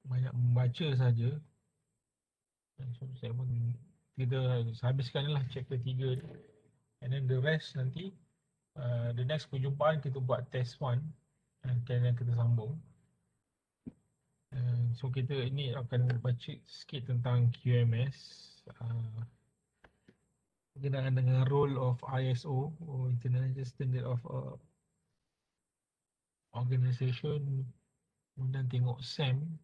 banyak membaca saja. So, kita habiskan lah chapter 3 ni. And then the rest nanti, the next perjumpaan kita buat test 1. Dan kita sambung. So kita ini akan baca sikit tentang QMS. Berkenaan dengan role of ISO, International Standard of Organization. Kemudian tengok SAM.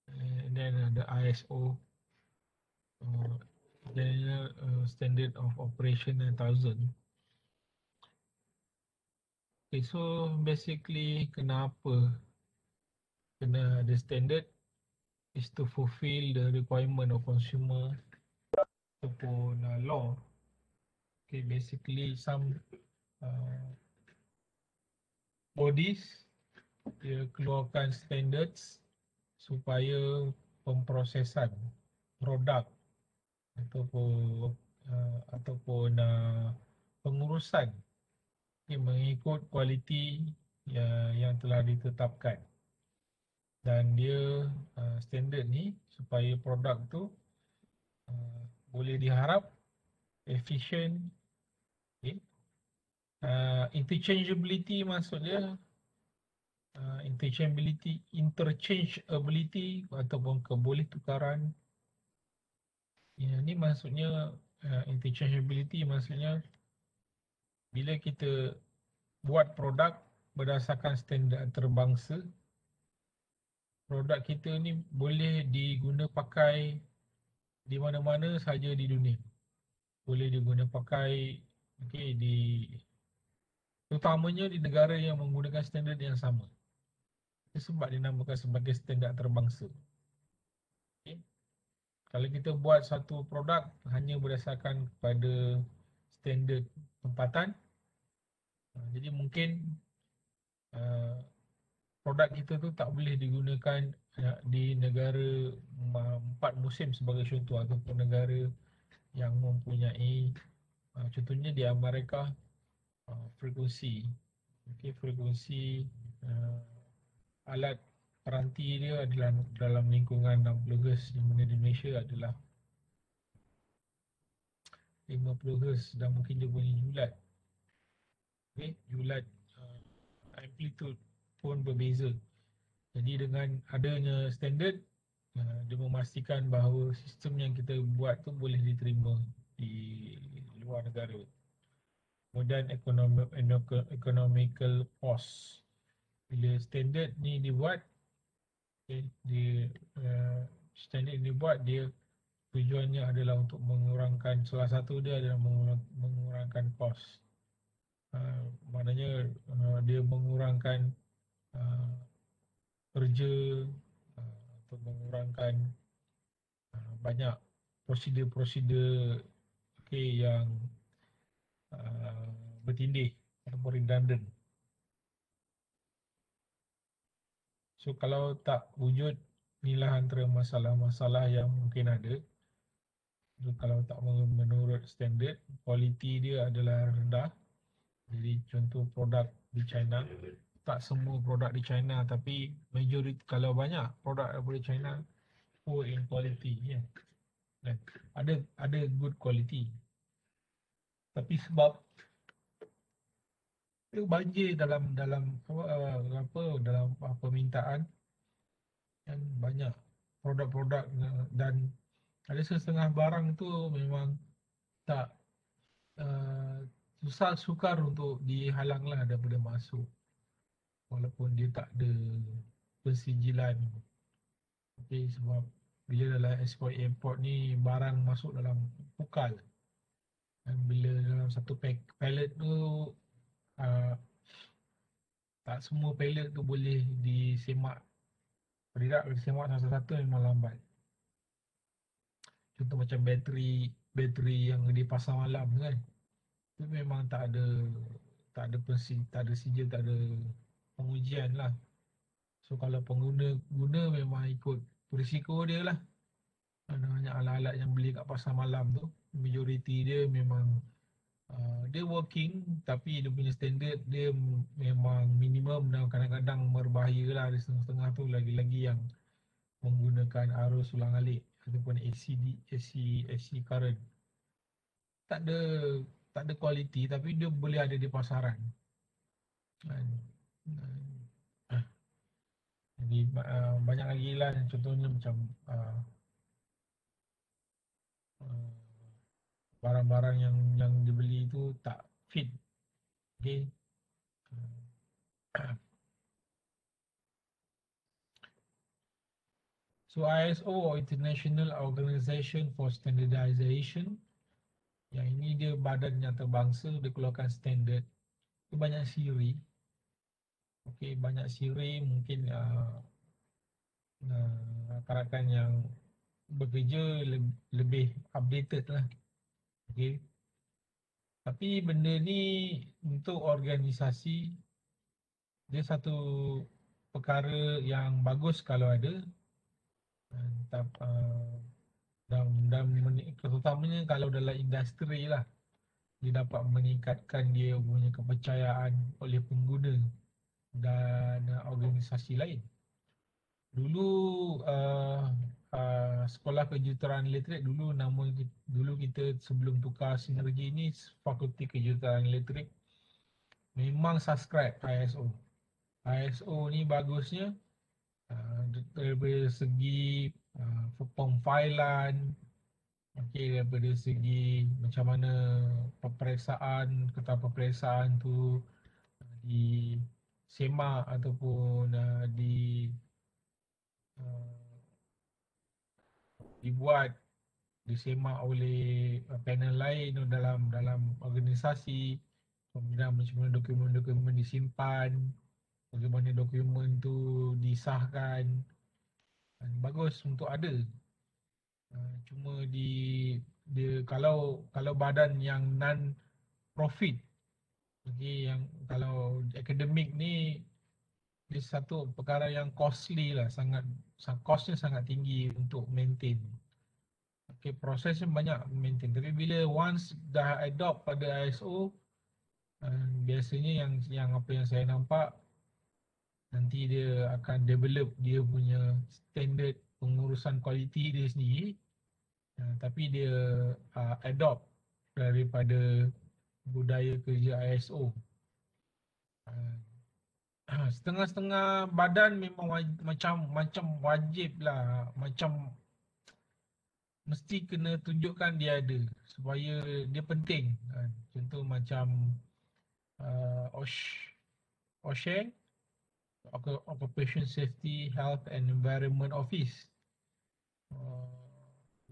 And then ada ISO, General Standard of Operation 1000. Okay, so basically kenapa kena ada standard is to fulfill the requirement of consumer ataupun law. Okay, basically some bodies dia keluarkan standards supaya pemprosesan produk ataupun pengurusan mengikut kualiti yang telah ditetapkan. Dan dia standard ni supaya produk tu boleh diharap efisien. Okay. Interchangeability maksudnya interchangeability ataupun keboleh tukaran. Ini maksudnya interchangeability maksudnya bila kita buat produk berdasarkan standard antarabangsa, produk kita ni boleh diguna pakai di mana-mana saja di dunia. Boleh diguna pakai terutamanya di negara yang menggunakan standard yang sama. Sebab dinamakan sebagai standard antarabangsa. Okay. Kalau kita buat satu produk hanya berdasarkan kepada standard tempatan, jadi mungkin produk kita tu tak boleh digunakan di negara 4 musim sebagai contoh, ataupun negara yang mempunyai contohnya di Amerika frekuensi. Okay, frekuensi alat peranti dia adalah dalam lingkungan 60 Hz, di mana di Malaysia adalah 50 Hz dan mungkin dia punya julat. Okay, julat amplitude pun berbeza. Jadi dengan adanya standard, dia memastikan bahawa sistem yang kita buat tu boleh diterima di luar negara. Kemudian economical cost. Bila standard ni dibuat, standard ni dibuat, dia tujuannya adalah untuk mengurangkan, salah satu dia adalah mengurangkan kos. Maknanya dia mengurangkan kerja atau mengurangkan banyak prosedur-prosedur yang bertindih atau redundant. So kalau tak wujud, inilah antara masalah-masalah yang mungkin ada. So, kalau tak menurut standard, kualiti dia adalah rendah. Jadi contoh produk di China, tak semua produk di China, tapi majoriti, kalau banyak produk daripada China poor in quality, dan ada good quality, tapi sebab banjir dalam permintaan, dan banyak produk-produk, dan ada setengah barang tu memang tak susah sukar untuk dihalang lah daripada masuk, walaupun dia tak ada pensijilan. Okay, sebab bila dalam export import ni barang masuk dalam pukal, dan bila dalam satu pallet tu tak semua pallet tu boleh disemak. Tidak disemak satu-satu memang lambat. Contoh macam bateri yang di pasar malam kan, itu memang tak ada sijil, tak ada pengujian lah. So kalau pengguna memang ikut risiko dia lah. Banyak alat-alat yang beli kat pasar malam tu, majoriti dia memang dia working, tapi dia punya standard dia memang minimum, dan kadang-kadang berbahaya lah. Ada setengah-setengah tu lagi-lagi yang menggunakan arus ulang alik ataupun AC current. Tak ada tak ada kualiti tapi dia boleh ada di pasaran. Kan? Ah, Jadi banyak lagi lah, contohnya macam uh, uh, barang-barang yang dibeli itu tak fit. Okay. So ISO, International Organization for Standardization, yang ini dia badan yang terbangsa, dia keluarkan standard. Itu banyak siri. Okay, banyak siri mungkin rakan-rakan yang bekerja lebih updated lah. Okay. Tapi benda ni untuk organisasi, dia satu perkara yang bagus kalau ada. Dan terutamanya kalau dalam industri lah, dia dapat meningkatkan dia punya kepercayaan oleh pengguna dan organisasi lain. Dulu sekolah kejuruteraan elektrik, dulu kita sebelum tukar sinergi ni, Fakulti Kejuruteraan Elektrik memang subscribe ISO. ISO ni bagusnya daripada segi pemfailan, okey, daripada segi macam mana peperiksaan tu di semak ataupun uh, dibuat, disemak oleh panel lain dalam dalam organisasi, kemudian macam mana dokumen-dokumen disimpan, bagaimana dokumen tu disahkan. Bagus untuk ada. Cuma dia kalau badan yang non profit, okay, yang kalau akademik ni, dia satu perkara yang costly lah, costnya sangat tinggi untuk maintain. Okay, prosesnya banyak maintain. Tapi bila once dah adopt pada ISO, biasanya yang apa yang saya nampak, nanti dia akan develop dia punya standard pengurusan kualiti dia sendiri. Tapi dia adopt daripada budaya kerja ISO. Setengah-setengah badan memang macam wajib lah, macam mesti kena tunjukkan dia ada supaya dia penting. Contoh macam OSHA, Occupation Safety, Health and Environment Office,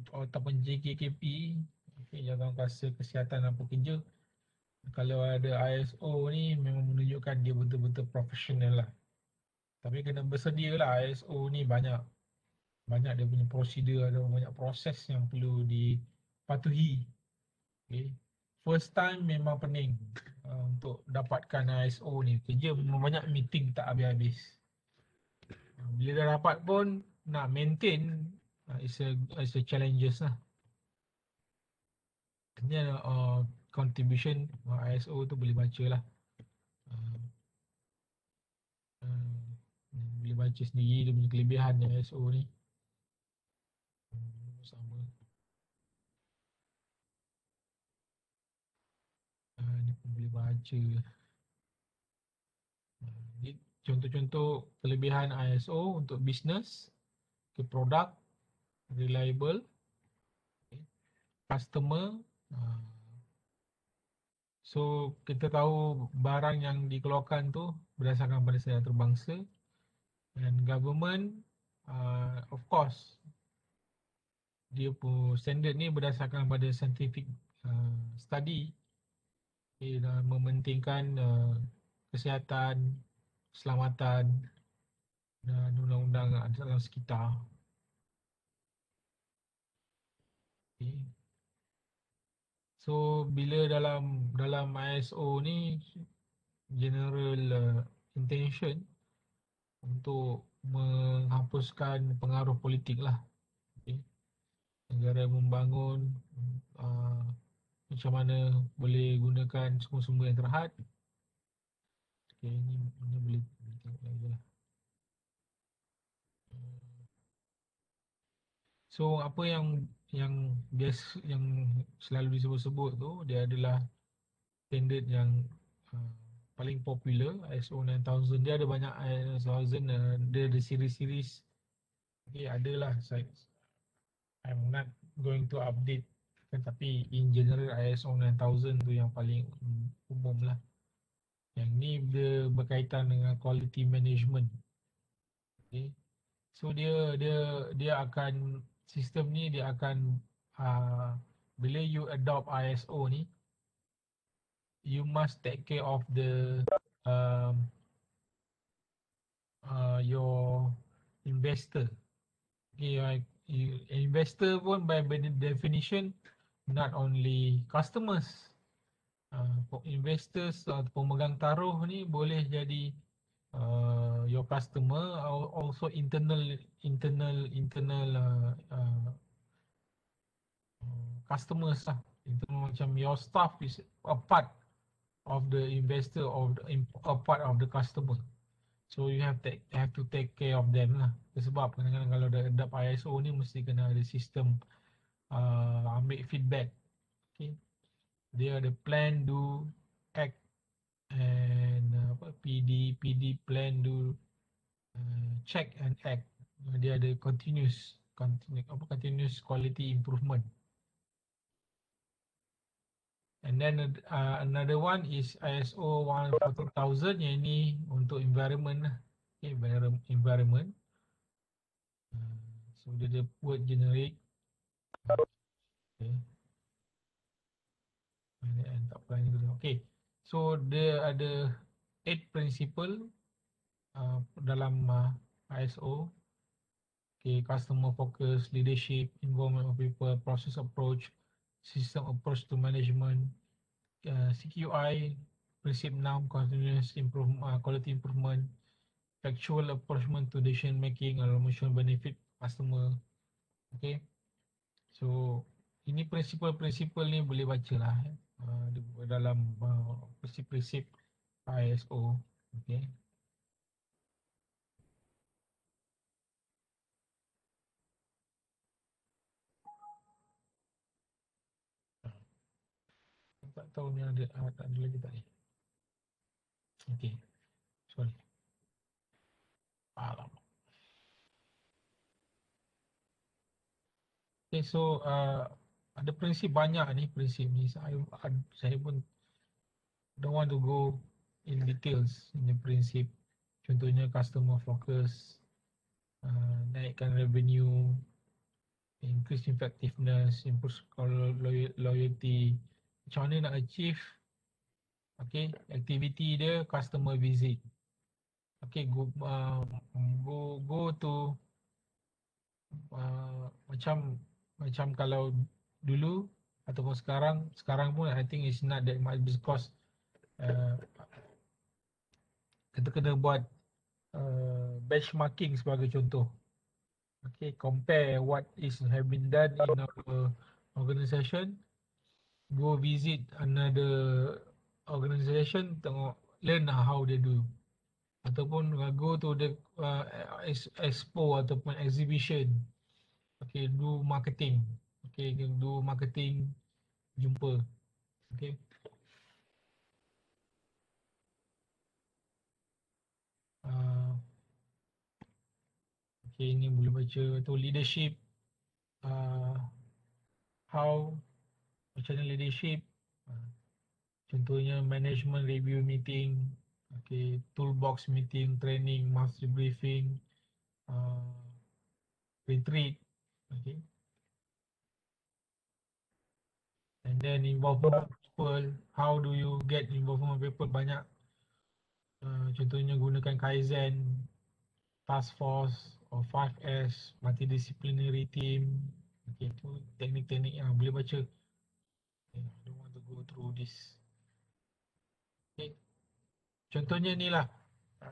ataupun JKKP, Jabatan Kuasa Kesihatan dan Pekerja. Kalau ada ISO ni memang menunjukkan dia betul-betul profesional lah. Tapi kena bersedia lah, ISO ni banyak dia punya prosedur, ada banyak proses yang perlu dipatuhi. Okay. First time memang pening untuk dapatkan ISO ni. Kerja memang banyak meeting tak habis-habis. Bila dah dapat pun nak maintain is a challenges lah. Ini contribution ISO tu boleh baca lah. Boleh baca sendiri dia punya kelebihan ISO ni. Sama. Ni pun boleh baca. Ni contoh-contoh kelebihan ISO untuk bisnes, produk, reliable, customer. So kita tahu barang yang dikeluarkan tu berdasarkan pada standard antarabangsa, dan government of course dia pun standard ni berdasarkan pada scientific study, dan mementingkan kesihatan, keselamatan dan undang-undang dalam sekitar. Okay. So bila dalam ISO ni general intention untuk menghapuskan pengaruh politik lah. Okay. Negara membangun macam mana boleh gunakan sumber-sumber yang terhad. Okay, ini boleh tengok lagi lah. So apa yang biasa yang selalu disebut-sebut tu, dia adalah standard yang uh, paling popular, ISO 9000. Dia ada banyak ISO 9000, dia ada series-series. Okay, adalah I'm not going to update, tapi in general ISO 9000 tu yang paling umum lah. Yang ni dia berkaitan dengan quality management. Okay. So dia akan, sistem ni dia akan bila you adopt ISO ni, you must take care of the um, your investor. Okay, investor pun by definition not only customers. Investors atau pemegang taruh ni boleh jadi your customer, also internal customers lah. Itu macam your staff is a part of the investor, or a part of the customer. So you have to take care of them lah. Sebab kadang-kadang kalau dah adopt ISO ni mesti kena ada sistem ambil feedback. Okay. Dia ada plan, do, act, and PD plan, do, check and act. Dia ada continuous quality improvement. And then another one is ISO 14000, yang ini untuk environment lah. Okay, environment. So dia buat generate. Okay. Okay. So dia ada 8 principle dalam ISO. Okay, customer focus, leadership, involvement of people, process approach, system approach to management, CQI, principle 6, continuous improvement, quality improvement, factual approachment to decision making, emotional benefit customer. Okay, so ini prinsipal-prinsipal ni boleh baca lah dalam prinsip-prinsip ISO. Okay. Tak tahu ni ada lagi tak ni. Okay, sorry. Alamak. Okay, so ada prinsip banyak ni, prinsip ni. Saya pun don't want to go in details in the prinsip. Contohnya customer focus, naikkan revenue, increase effectiveness, improve loyalty. Macam mana nak achieve? Okay, activity dia customer visit. Okay, go to macam kalau dulu ataupun sekarang pun I think it's not that much, because kita kena buat benchmarking sebagai contoh. Okay, compare what is have been done in our organisation, go visit another organisation, tengok, learn how they do, ataupun go to the expo ataupun exhibition. Okay, do marketing. Okay, do marketing, jumpa. Okay. Okay, ini boleh baca tu leadership. How, macam mana leadership. Contohnya management review meeting. Okay, toolbox meeting, training, master briefing, retreat. Okay. And then involvement of people. How do you get involvement of people? Banyak. Contohnya gunakan Kaizen, task force, or 5S, multidisciplinary team. Okay, itu teknik-teknik yang boleh baca. Okay, I don't want to go through this. Okay. Contohnya ni lah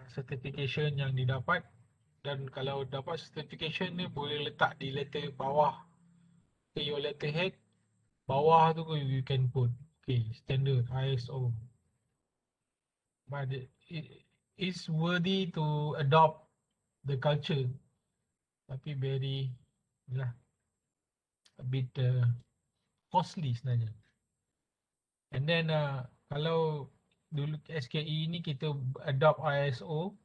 certification yang didapat, dan kalau dapat certification ni boleh letak di letter bawah. Okay, your letterhead, bawah tu you can put, okay, standard ISO. But it's worthy to adopt the culture. Tapi very lah. a bit costly sebenarnya. And then kalau dulu SKE ni kita adopt ISO,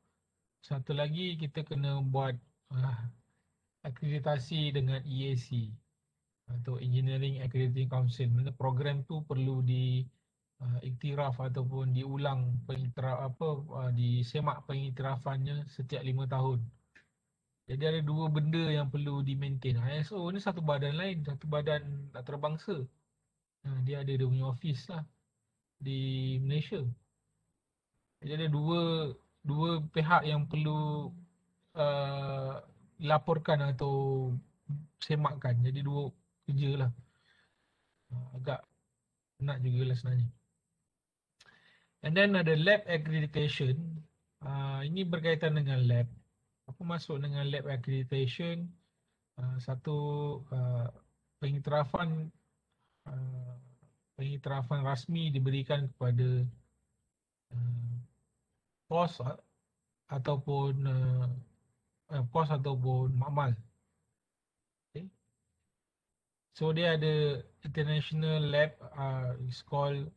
satu lagi kita kena buat akreditasi dengan EAC atau Engineering Accrediting Council. Mana program tu perlu di iktiraf ataupun diulang disemak pengiktirafannya setiap 5 tahun. Jadi ada dua benda yang perlu di maintain. ISO ni satu badan lain, satu badan antarabangsa. Dia ada dia punya office lah di Malaysia. Jadi ada dua pihak yang perlu laporkan atau semakkan. Jadi dua kerja lah. Agak penat juga lah sebenarnya. And then ada lab accreditation. Ini berkaitan dengan lab. Apa maksud dengan lab accreditation? Satu pengiktirafan rasmi diberikan kepada POS ataupun POS ataupun makmal. Okay. So dia ada international lab, is called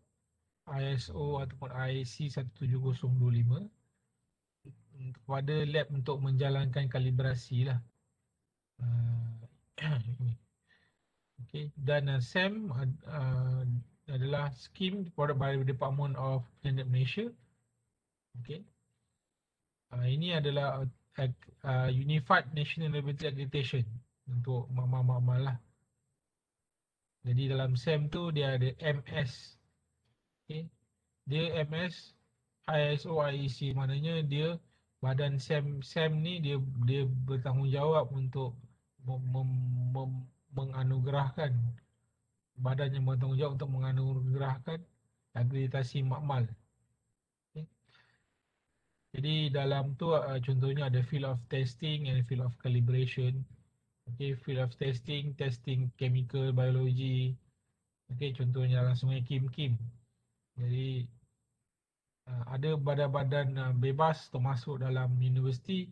ISO ataupun IEC 17025 kepada lab untuk menjalankan kalibrasi lah. Okay. Dan SAM adalah scheme product by Department of Standard Malaysia. Okay. Ini adalah Unified National Laboratory Accreditation untuk makmal-makmal lah. Jadi dalam SAM tu dia ada MS. Okay. Dia MS, ISO, IEC, maknanya dia badan SAM ni dia bertanggungjawab untuk menganugerahkan, badan yang bertanggungjawab untuk menganugerahkan akreditasi makmal. Okay. Jadi dalam tu contohnya ada field of testing and field of calibration. Okay, field of testing chemical biology. Okay, contohnya dalam Sungai Kim. Jadi ada badan-badan bebas termasuk dalam universiti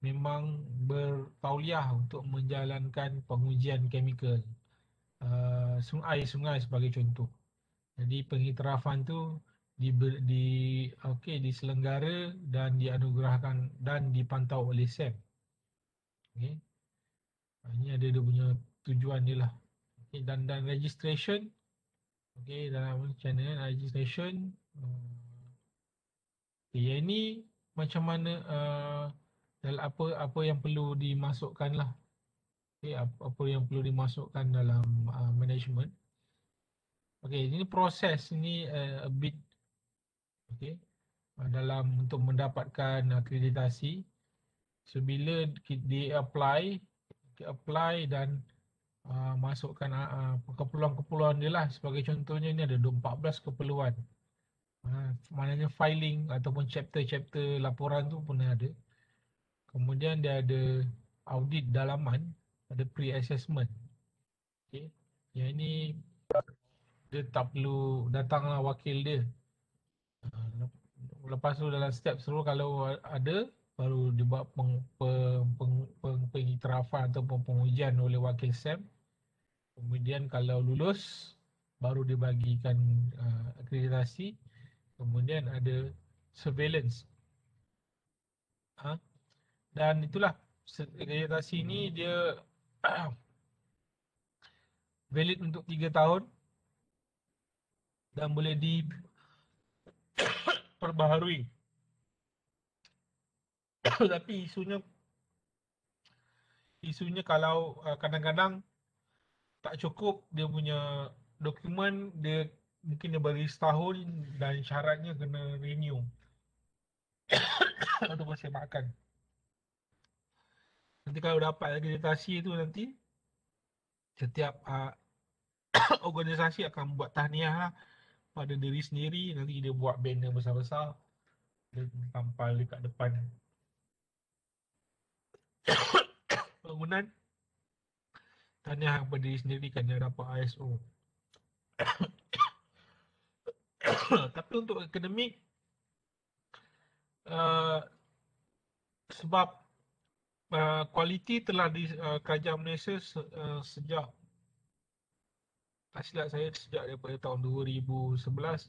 memang bertauliah untuk menjalankan pengujian chemical. Sungai sebagai contoh. Jadi pengiktirafan tu diselenggara dan dianugerahkan dan dipantau oleh SAM. Okay. Ini ada dia punya tujuan dia lah. Okay, dan registration. Okay, dalam channel registration. Okay, yang ni macam mana dalam apa yang perlu dimasukkan lah. Okay, apa yang perlu dimasukkan dalam management. Okay, ini proses ni a bit okay, dalam untuk mendapatkan akreditasi. So bila dia apply dan masukkan keperluan-keperluan dia lah. Sebagai contohnya ni ada 14 keperluan. Maknanya filing ataupun chapter laporan tu pun ada. Kemudian dia ada audit dalaman, ada pre-assessment. Okay. Yang ini dia tak perlu datanglah wakil dia. Lepas tu dalam step seluruh kalau ada baru dibuat pengiktirafan ataupun pengujian oleh wakil SAM. Kemudian kalau lulus baru dibagikan akreditasi. Kemudian ada surveillance. Dan itulah akreditasi ni dia valid untuk 3 tahun dan boleh diperbaharui. Tapi isunya kalau kadang-kadang tak cukup dia punya dokumen, dia mungkin dia bagi setahun dan syaratnya kena renew ataupun semakkan. Nanti kalau dapat akreditasi tu nanti setiap organisasi akan buat tahniah lah pada diri sendiri. Nanti dia buat banner besar-besar, dia tampal dekat depan bangunan, tahniah kepada diri sendiri kerana dapat ISO. Tapi untuk akademik, sebab kualiti telah di Kerajaan Malaysia sejak tak silap saya sejak daripada tahun 2011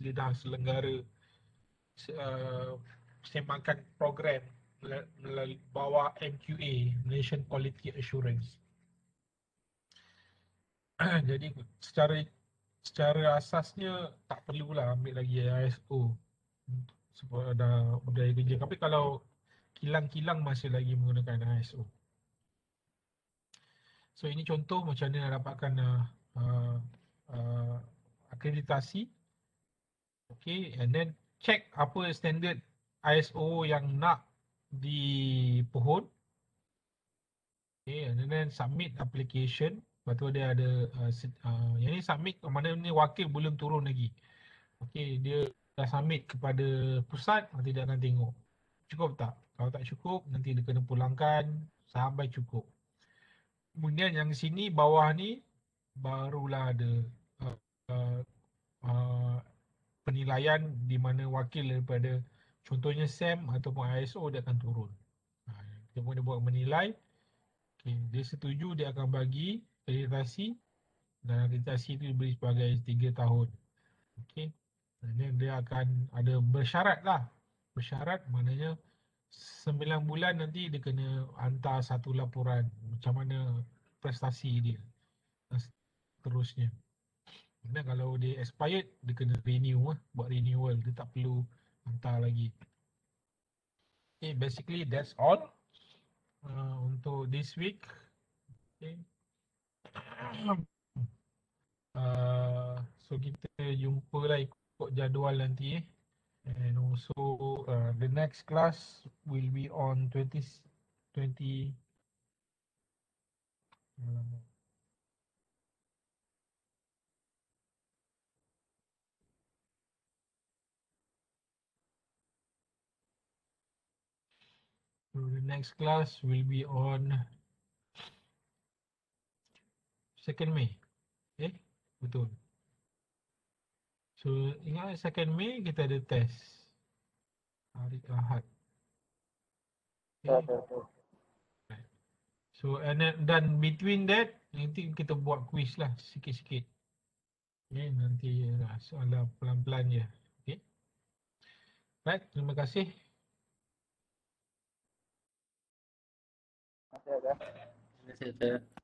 dia dah selenggara semakan program melalui bawah MQA, Malaysian Quality Assurance. Jadi secara asasnya tak perlulah ambil lagi ISO sebab dah budaya kerja. Tapi kalau kilang-kilang masih lagi menggunakan ISO. So ini contoh macam mana nak dapatkan uh, uh, akreditasi. Okay, and then check apa standard ISO yang nak dipohon. Okay, and then submit application. Lepas tu dia ada yang ni submit, mana ni wakil belum turun lagi. Okay, dia dah submit kepada pusat, nanti dia akan tengok cukup tak. Kalau tak cukup, nanti dia kena pulangkan sampai cukup. Kemudian yang sini bawah ni barulah ada uh, uh, uh, penilaian di mana wakil daripada contohnya SAM ataupun ISO dia akan turun. Dia pun dia buat menilai. Okay, dia setuju dia akan bagi akreditasi dan akreditasi itu diberi sebagai 3 tahun. Okay. Dan dia akan ada bersyarat lah. Bersyarat maknanya 9 bulan nanti dia kena hantar satu laporan macam mana prestasi dia dan seterusnya. Dan kalau dia expired, dia kena renew lah, buat renewal. Dia tak perlu hantar lagi. Okay, basically that's all untuk this week. Okay. So kita jumpa lah ikut jadual nanti. And also the next class will be on 20. So the next class will be on 2nd May. Okay, betul. So ingat 2nd May kita ada test hari Ahad. Okay. So dan between that nanti kita buat quiz lah sikit-sikit. Okay, nanti soalan pelan-pelan je. Okay. Right, terima kasih. Terima kasih, Ustaz.